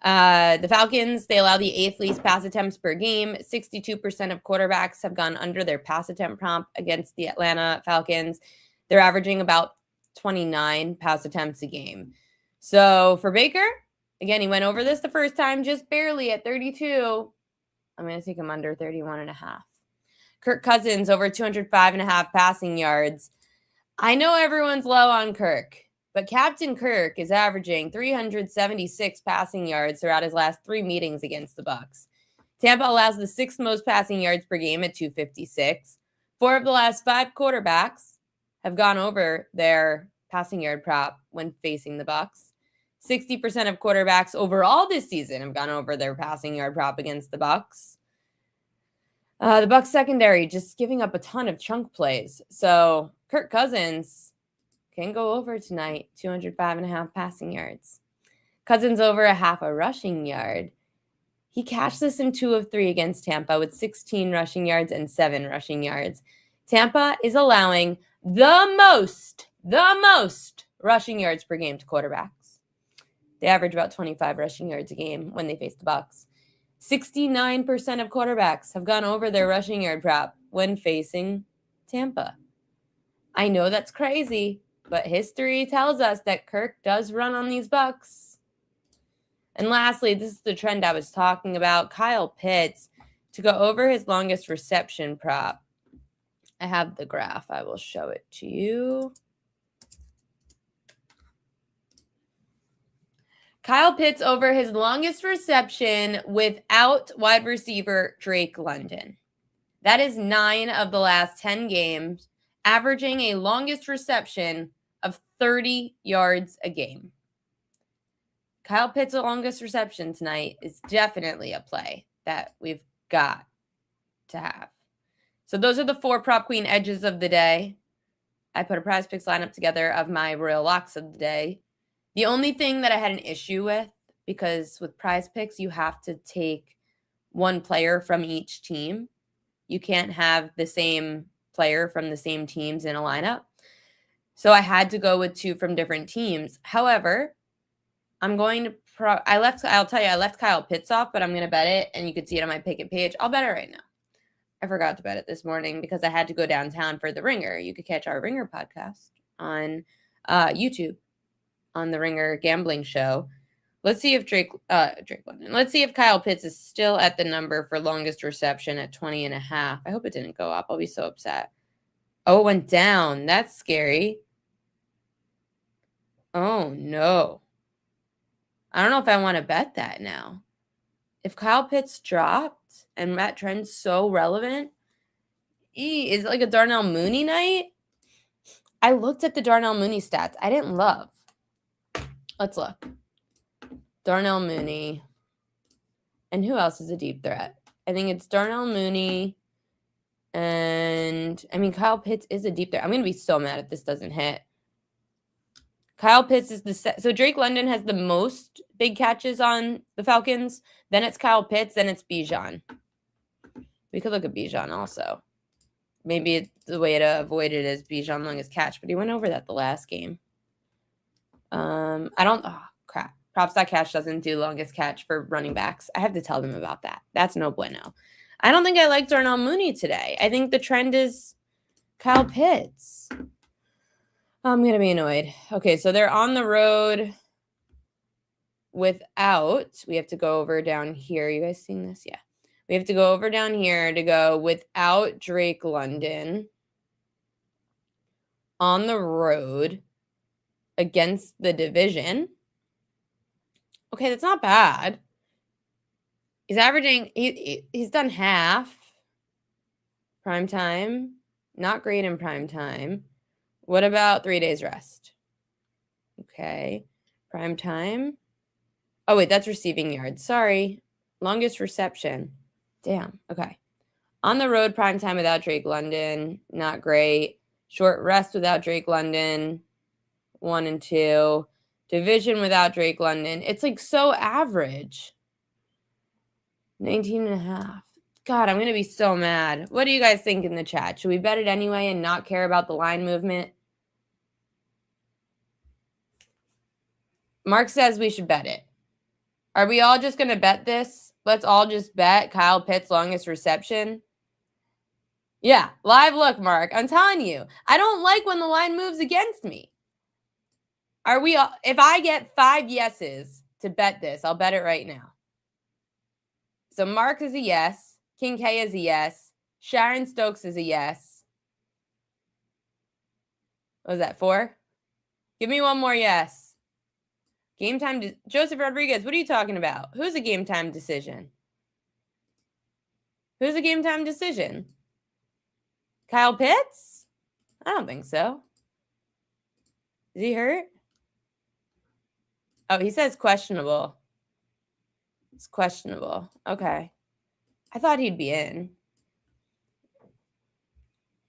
The Falcons, they allow the 8th least pass attempts per game. 62% of quarterbacks have gone under their pass attempt prompt against the Atlanta Falcons. They're averaging about 29 pass attempts a game. So for Baker, again, he went over this the first time, just barely at 32. I'm going to take him under 31.5. Kirk Cousins, over 205.5 passing yards. I know everyone's low on Kirk, but Captain Kirk is averaging 376 passing yards throughout his last 3 meetings against the Bucs. Tampa allows the 6th most passing yards per game at 256. 4 of the last 5 quarterbacks have gone over their passing yard prop when facing the Bucs. 60% of quarterbacks overall this season have gone over their passing yard prop against the Bucs. The Bucs secondary just giving up a ton of chunk plays. So Kirk Cousins can go over tonight, 205.5 passing yards. Cousins over a half a rushing yard. He cashed this in 2 of 3 against Tampa with 16 rushing yards and 7 rushing yards. Tampa is allowing the most rushing yards per game to quarterbacks. They average about 25 rushing yards a game when they face the Bucs. 69% of quarterbacks have gone over their rushing yard prop when facing Tampa. I know that's crazy, but history tells us that Kirk does run on these Bucs. And lastly, this is the trend I was talking about. Kyle Pitts to go over his longest reception prop. I have the graph. I will show it to you. Kyle Pitts over his longest reception without wide receiver Drake London. That is 9 of the last 10 games, averaging a longest reception of 30 yards a game. Kyle Pitts' longest reception tonight is definitely a play that we've got to have. So those are the 4 prop queen edges of the day. I put a prize picks lineup together of my royal locks of the day. The only thing that I had an issue with, because with prize picks, you have to take one player from each team. You can't have the same player from the same teams in a lineup. So I had to go with 2 from different teams. However, I'm going to I left Kyle Pitts off, but I'm going to bet it, and you can see it on my pick it page. I'll bet it right now. I forgot to bet it this morning because I had to go downtown for the Ringer. You could catch our Ringer podcast on YouTube on the Ringer Gambling Show. Let's see if Drake London. Let's see if Kyle Pitts is still at the number for longest reception at 20.5. I hope it didn't go up. I'll be so upset. Oh, it went down. That's scary. Oh, no. I don't know if I want to bet that now. If Kyle Pitts dropped and that trend's so relevant, is it like a Darnell Mooney night? I looked at the Darnell Mooney stats. I didn't love. Let's look. Darnell Mooney. And who else is a deep threat? I think it's Darnell Mooney. And, I mean, Kyle Pitts is a deep threat. I'm going to be so mad if this doesn't hit. Kyle Pitts is so Drake London has the most big catches on the Falcons. Then it's Kyle Pitts. Then it's Bijan. We could look at Bijan also. Maybe the way to avoid it is Bijan longest catch, but he went over that the last game. Crap. Props.cash doesn't do longest catch for running backs. I have to tell them about that. That's no bueno. I don't think I like Darnell Mooney today. I think the trend is Kyle Pitts. I'm going to be annoyed. Okay, so they're on the road without. We have to go over down here. You guys seeing this? Yeah. We have to go over down here to go without Drake London on the road against the division. Okay, that's not bad. He's averaging, he's done half prime time. Not great in prime time. What about 3 days rest? Okay. Prime time. Oh, wait, that's receiving yards. Sorry. Longest reception. Damn. Okay. On the road, prime time without Drake London. Not great. Short rest without Drake London. 1 and 2. Division without Drake London. It's like so average. 19.5. God, I'm going to be so mad. What do you guys think in the chat? Should we bet it anyway and not care about the line movement? Mark says we should bet it. Are we all just going to bet this? Let's all just bet Kyle Pitts' longest reception. Yeah, live look, Mark. I'm telling you, I don't like when the line moves against me. Are we all, if I get 5 yeses to bet this, I'll bet it right now. So Mark is a yes. King K is a yes. Sharon Stokes is a yes. What was that, 4? Give me one more yes. Game time. Joseph Rodriguez, what are you talking about? Who's a game time decision? Who's a game time decision? Kyle Pitts? I don't think so. Is he hurt? Oh, he says questionable. It's questionable. Okay. I thought he'd be in.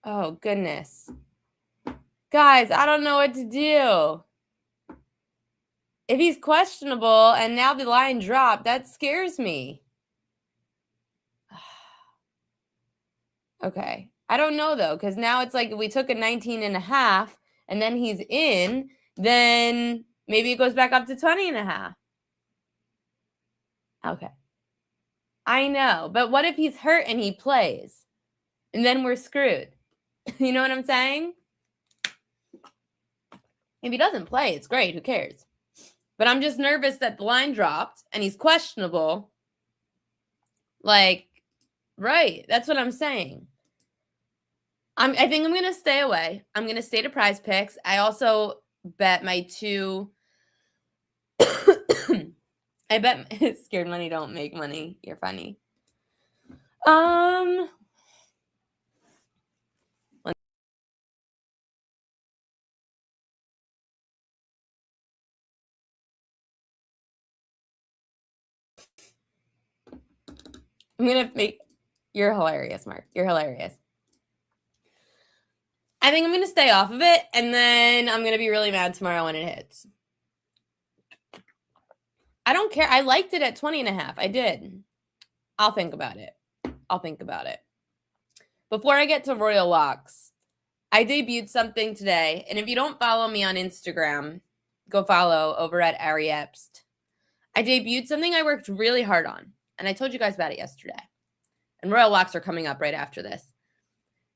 Oh, goodness. Guys, I don't know what to do. If he's questionable and now the line dropped, that scares me. Okay. I don't know, though, because now it's like we took a 19.5 and then he's in, then maybe it goes back up to 20.5. Okay. I know, but what if he's hurt and he plays? And then we're screwed. You know what I'm saying? If he doesn't play, it's great. Who cares? But I'm just nervous that the line dropped and he's questionable. Like, right. That's what I'm saying. I think I'm going to stay away. I'm going to stay to Prize Picks. I also bet my 2. I bet scared money don't make money. You're funny. I'm going to make... You're hilarious, Mark. You're hilarious. I think I'm going to stay off of it, and then I'm going to be really mad tomorrow when it hits. I don't care. I liked it at 20.5. I did. I'll think about it. Before I get to Royal Locks, I debuted something today, and if you don't follow me on Instagram, go follow over at Ari Epst. I debuted something I worked really hard on, and I told you guys about it yesterday. And Royal Locks are coming up right after this.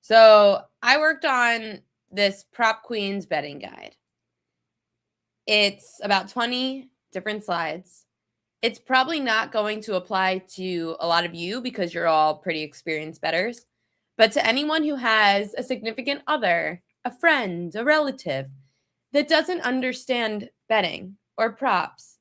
So I worked on this Prop Queens betting guide. It's about 20 different slides. It's probably not going to apply to a lot of you because you're all pretty experienced bettors. But to anyone who has a significant other, a friend, a relative that doesn't understand betting or props,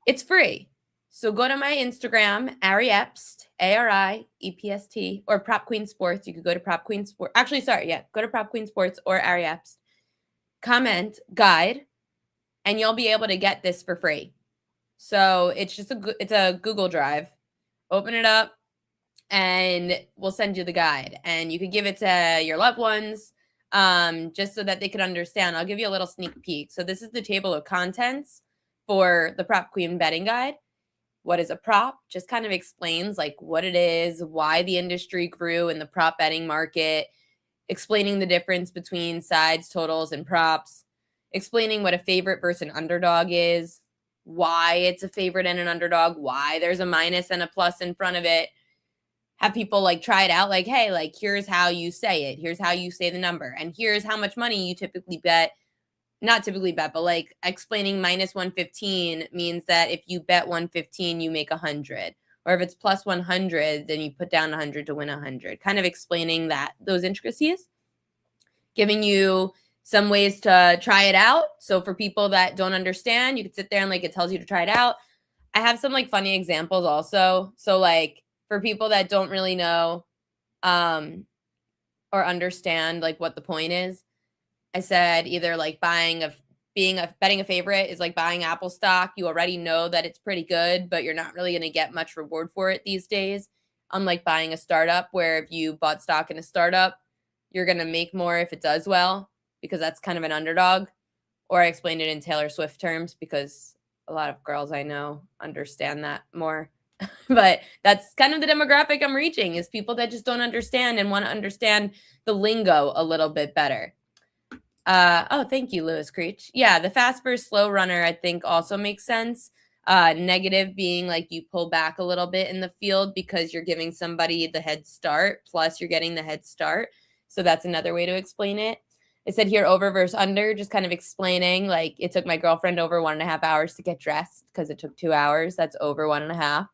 it's free. So go to my Instagram, Ari Epst, ARIEPST, or Prop Queen Sports. You could go to Prop Queen Sports. Actually, sorry, yeah. Go to Prop Queen Sports or Ari Epst. Comment, guide, and you'll be able to get this for free. So it's just it's a Google Drive. Open it up, and we'll send you the guide. And you could give it to your loved ones just so that they could understand. I'll give you a little sneak peek. So this is the table of contents for the Prop Queen betting guide. What is a prop? Just kind of explains like what it is, why the industry grew in the prop betting market, explaining the difference between sides, totals, and props, explaining what a favorite versus an underdog is, why it's a favorite and an underdog, why there's a minus and a plus in front of it. Have people like try it out, like, hey, like here's how you say it. Here's how you say the number. And here's how much money you typically bet. Not typically bet, but like explaining minus 115 means that if you bet 115, you make 100. Or if it's plus 100, then you put down 100 to win 100. Kind of explaining those intricacies, giving you some ways to try it out. So for people that don't understand, you can sit there and like it tells you to try it out. I have some like funny examples also. So like for people that don't really know or understand like what the point is, I said either like betting a favorite is like buying Apple stock. You already know that it's pretty good, but you're not really going to get much reward for it these days. Unlike buying a startup, where if you bought stock in a startup, you're going to make more if it does well, because that's kind of an underdog. Or I explained it in Taylor Swift terms because a lot of girls I know understand that more. But that's kind of the demographic I'm reaching, is people that just don't understand and want to understand the lingo a little bit better. Oh, thank you, Lewis Creech. Yeah, the fast versus slow runner, I think, also makes sense. Negative being like you pull back a little bit in the field because you're giving somebody the head start, plus you're getting the head start. So that's another way to explain it. It said here over versus under, just kind of explaining like it took my girlfriend over 1.5 hours to get dressed because it took 2 hours. That's over 1.5.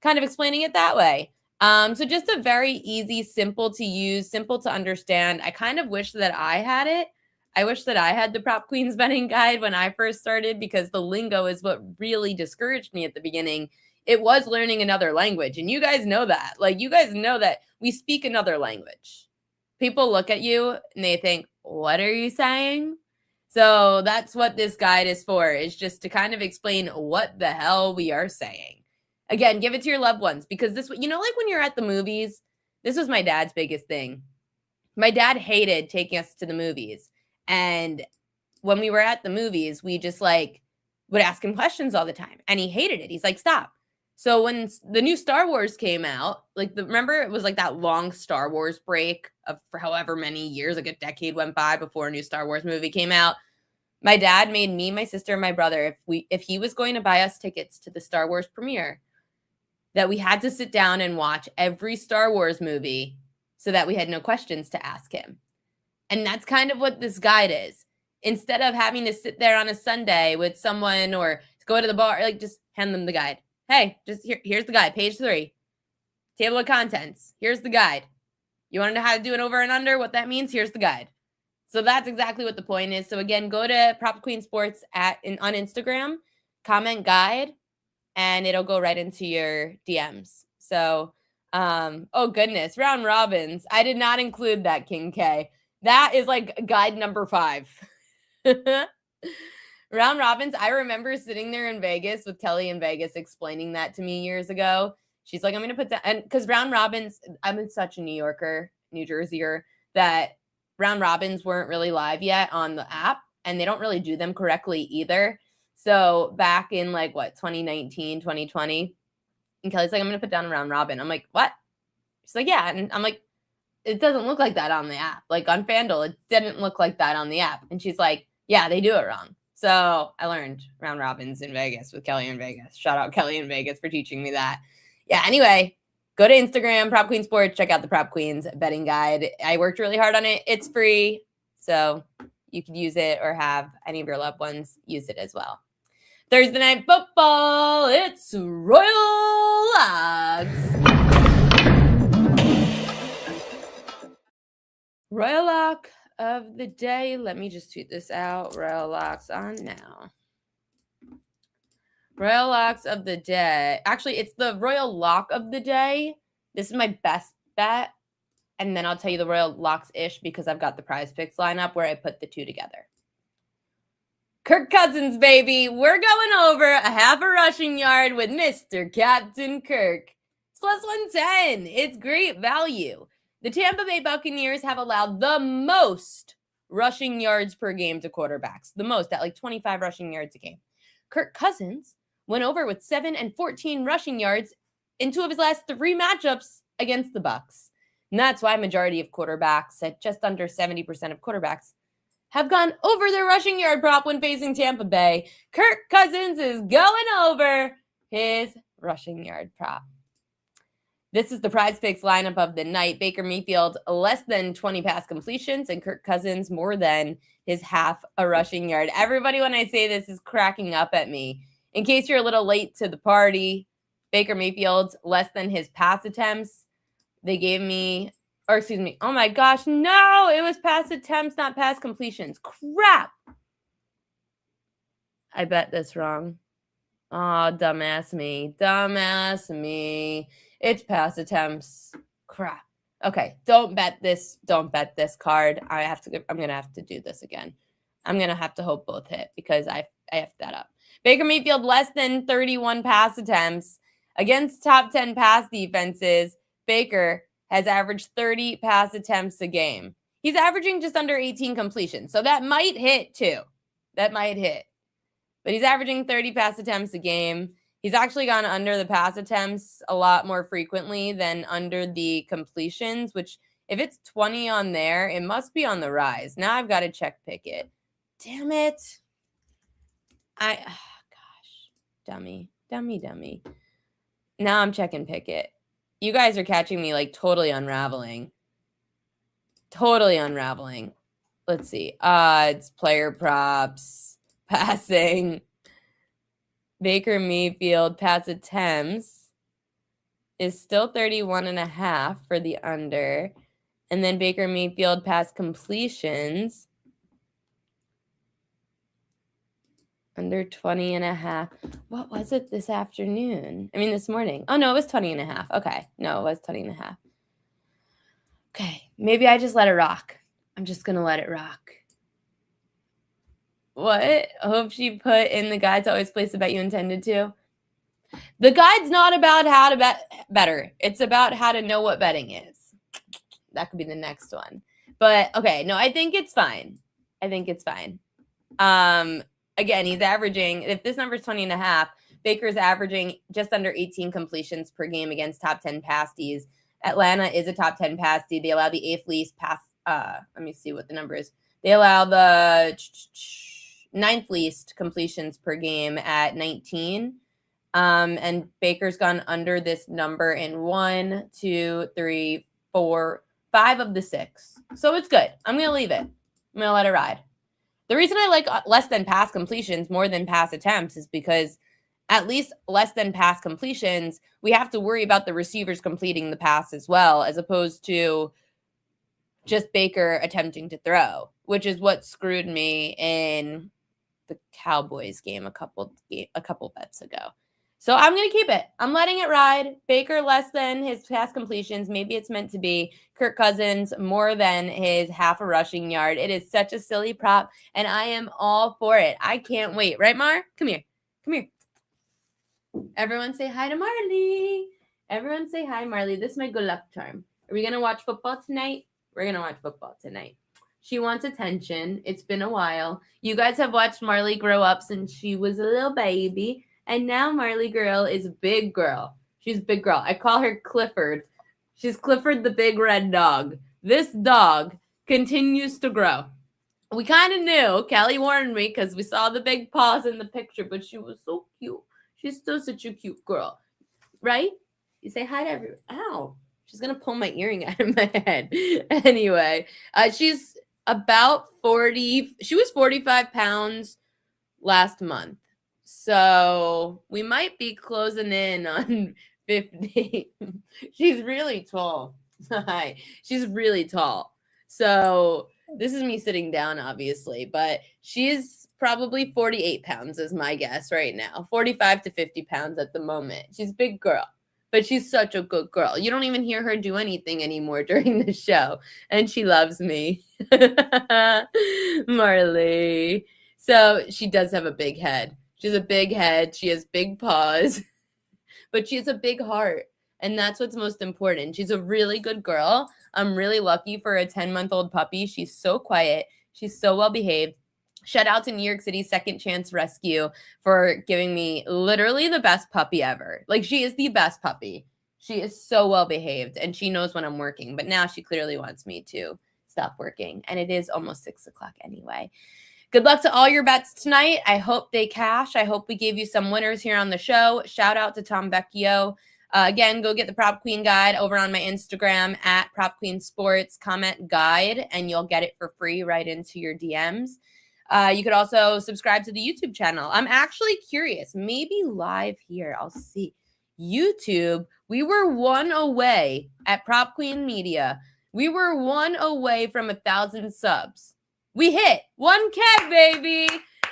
Kind of explaining it that way. So just a very easy, simple to use, simple to understand. I kind of wish that I had it. I wish that I had the Prop Queens betting guide when I first started, because the lingo is what really discouraged me at the beginning. It was learning another language. And you guys know that. Like, you guys know that we speak another language. People look at you and they think, what are you saying? So that's what this guide is for, is just to kind of explain what the hell we are saying. Again, give it to your loved ones, because this, you know, like when you're at the movies, this was my dad's biggest thing. My dad hated taking us to the movies. And when we were at the movies, we just like would ask him questions all the time. And he hated it. He's like, stop. So when the new Star Wars came out, like remember it was like that long Star Wars break of for however many years, like a decade went by before a new Star Wars movie came out. My dad made me, my sister, and my brother, if he was going to buy us tickets to the Star Wars premiere, that we had to sit down and watch every Star Wars movie so that we had no questions to ask him. And that's kind of what this guide is. Instead of having to sit there on a Sunday with someone or go to the bar, like just hand them the guide. Hey, just here's the guide, page 3. Table of contents. Here's the guide. You want to know how to do an over and under? What that means? Here's the guide. So that's exactly what the point is. So again, go to Prop Queen Sports on Instagram, comment guide, and it'll go right into your DMs. So, oh goodness, round robins. I did not include that, King K. That is like guide number 5. Round robins. I remember sitting there in Vegas with Kelly in Vegas explaining that to me years ago. She's like, I'm going to put that, and because round robins, I'm such a New Yorker, New Jerseyer, that round robins weren't really live yet on the app, and they don't really do them correctly either. So back in like what, 2019, 2020, and Kelly's like, I'm going to put down a round robin. I'm like, what? She's like, yeah. And I'm like, it doesn't look like that on the app. Like on FanDuel, it didn't look like that on the app. And she's like, yeah, they do it wrong. So I learned round robins in Vegas with Kelly in Vegas. Shout out Kelly in Vegas for teaching me that. Yeah, anyway, go to Instagram, Prop Queen Sports, check out the Prop Queens betting guide. I worked really hard on it. It's free. So you could use it or have any of your loved ones use it as well. Thursday Night Football, it's Royal Locks. Royal Lock of the day. Let me just tweet this out. Royal Locks on now. Royal Locks of the day. Actually, it's the Royal Lock of the day. This is my best bet. And then I'll tell you the Royal Locks-ish because I've got the Prize Picks lineup where I put the two together. Kirk Cousins, baby. We're going over a half a rushing yard with Mr. Captain Kirk. It's plus 110. It's great value. The Tampa Bay Buccaneers have allowed the most rushing yards per game to quarterbacks. The most, at like 25 rushing yards a game. Kirk Cousins went over with 7 and 14 rushing yards in 2 of his last 3 matchups against the Bucs. And that's why a majority of quarterbacks, at just under 70% of quarterbacks, have gone over their rushing yard prop when facing Tampa Bay. Kirk Cousins is going over his rushing yard prop. This is the Prize Picks lineup of the night. Baker Mayfield, less than 20 pass completions, and Kirk Cousins, more than his half a rushing yard. Everybody, when I say this, is cracking up at me. In case you're a little late to the party, Baker Mayfield, less than his pass attempts. They gave me, or excuse me, oh my gosh, no, it was pass attempts, not pass completions. Crap. I bet this wrong. Oh, dumbass me. Dumbass me. It's pass attempts. Crap. Okay, don't bet this. Don't bet this card. I'm going to have to do this again. I'm going to have to hope both hit because I effed that up. Baker Mayfield, less than 31 pass attempts. Against top 10 pass defenses, Baker has averaged 30 pass attempts a game. He's averaging just under 18 completions, so that might hit too. That might hit. But he's averaging 30 pass attempts a game. He's actually gone under the pass attempts a lot more frequently than under the completions, which if it's 20 on there, it must be on the rise. Now I've got to check pick it. Damn it. Gosh. Dummy. Now I'm checking Pickett. You guys are catching me like totally unraveling. Let's see. Odds, player props, passing. Baker Mayfield pass attempts is still 31.5 for the under. And then Baker Mayfield pass completions under 20.5. What was it this afternoon? I mean, this morning. Oh, no, it was 20.5. Okay. No, it was 20.5. Okay. Maybe I just let it rock. I'm just going to let it rock. What? I hope she put in the guides always place the bet you intended to. The guide's not about how to bet better. It's about how to know what betting is. That could be the next one. But okay, no, I think it's fine. Again, he's averaging, if this number is 20.5, Baker's averaging just under 18 completions per game against top 10 pasties. Atlanta is a top 10 pasty. They allow the 8th least pass. Let me see what the number is. They allow the 9th least completions per game at 19. And Baker's gone under this number in 1, 2, 3, 4, 5 of the 6. So it's good. I'm going to leave it. I'm going to let it ride. The reason I like less than pass completions more than pass attempts is because at least less than pass completions, we have to worry about the receivers completing the pass as well, as opposed to just Baker attempting to throw, which is what screwed me in the Cowboys game a couple bets ago. So I'm going to keep it. I'm letting it ride. Baker less than his pass completions. Maybe it's meant to be. Kirk Cousins more than his half a rushing yard. It is such a silly prop, and I am all for it. I can't wait. Right, Mar? Come here. Everyone say hi to Marley. Everyone say hi, Marley. This is my good luck charm. Are we going to watch football tonight? We're going to watch football tonight. She wants attention. It's been a while. You guys have watched Marley grow up since she was a little baby. And now Marley girl is a big girl. She's a big girl. I call her Clifford. She's Clifford the big red dog. This dog continues to grow. We kind of knew. Kelly warned me because we saw the big paws in the picture, but she was so cute. She's still such a cute girl. Right? You say hi to everyone. Ow. She's going to pull my earring out of my head. Anyway, she's about 40. She was 45 pounds last month. So we might be closing in on 50. She's really tall. Hi. She's really tall. So this is me sitting down, obviously, but she's probably 48 pounds is my guess right now. 45 to 50 pounds at the moment. She's a big girl, but she's such a good girl. You don't even hear her do anything anymore during the show, and she loves me. Marley. So she does have a big head. She has a big head. She has big paws, but she has a big heart. And that's what's most important. She's a really good girl. I'm really lucky for a 10-month-old puppy. She's so quiet. She's so well behaved. Shout out to New York City Second Chance Rescue for giving me literally the best puppy ever. Like, she is the best puppy. She is so well behaved, and she knows when I'm working. But now she clearly wants me to stop working. And it is almost 6 o'clock anyway. Good luck to all your bets tonight. I hope they cash. I hope we gave you some winners here on the show. Shout out to Tom Vecchio. Again, go get the Prop Queen guide over on my Instagram at Prop Queen Sports. Comment guide, and you'll get it for free right into your DMs. You could also subscribe to the YouTube channel. I'm actually curious. Maybe live here. I'll see. YouTube, we were 1 away at Prop Queen Media. We were 1 away from 1,000 subs. We hit 1K, baby.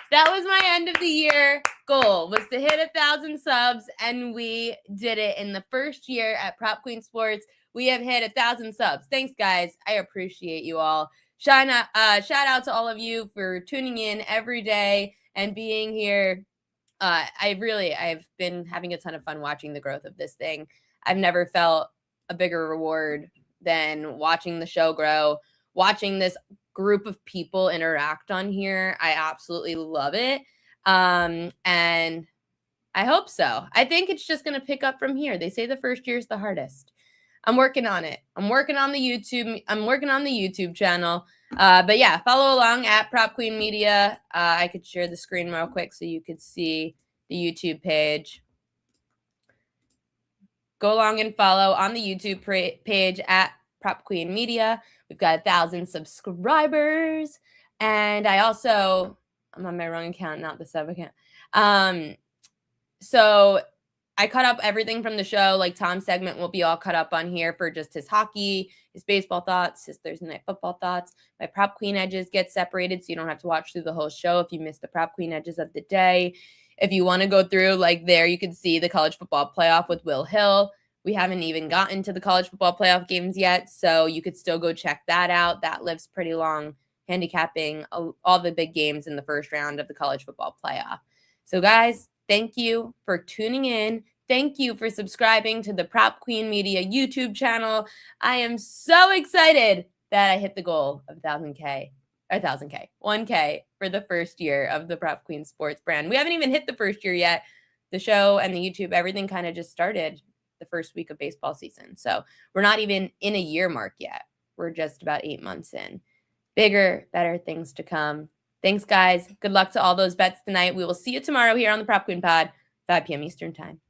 That was my end of the year goal, was to hit 1,000 subs, and we did it in the first year at Prop Queen Sports. We have hit 1,000 subs. Thanks, guys. I appreciate you all. Shout out to all of you for tuning in every day and being here. I've been having a ton of fun watching the growth of this thing. I've never felt a bigger reward than watching the show grow, watching this group of people interact on here. I absolutely love it. And I hope so. I think it's just going to pick up from here. They say the first year is the hardest. I'm working on it. I'm working on the YouTube channel. But yeah, follow along at Prop Queen Media. I could share the screen real quick so you could see the YouTube page. Go along and follow on the YouTube page at Prop Queen Media. We've got 1,000 subscribers. And I'm on my wrong account, not the sub account. So I cut up everything from the show. Like Tom's segment will be all cut up on here for just his hockey, his baseball thoughts, his Thursday night football thoughts. My Prop Queen edges get separated so you don't have to watch through the whole show if you missed the Prop Queen edges of the day. If you want to go through, like there, you can see the college football playoff with Will Hill. We haven't even gotten to the college football playoff games yet, so you could still go check that out. That lives pretty long, handicapping all the big games in the first round of the college football playoff. So guys, thank you for tuning in. Thank you for subscribing to the Prop Queen Media YouTube channel. I am so excited that I hit the goal of 1,000K for the first year of the Prop Queen Sports brand. We haven't even hit the first year yet. The show and the YouTube, everything kind of just started the first week of baseball season. So we're not even in a year mark yet. We're just about 8 months in. Bigger, better things to come. Thanks, guys. Good luck to all those bets tonight. We will see you tomorrow here on the Prop Queen Pod, 5 p.m. Eastern Time.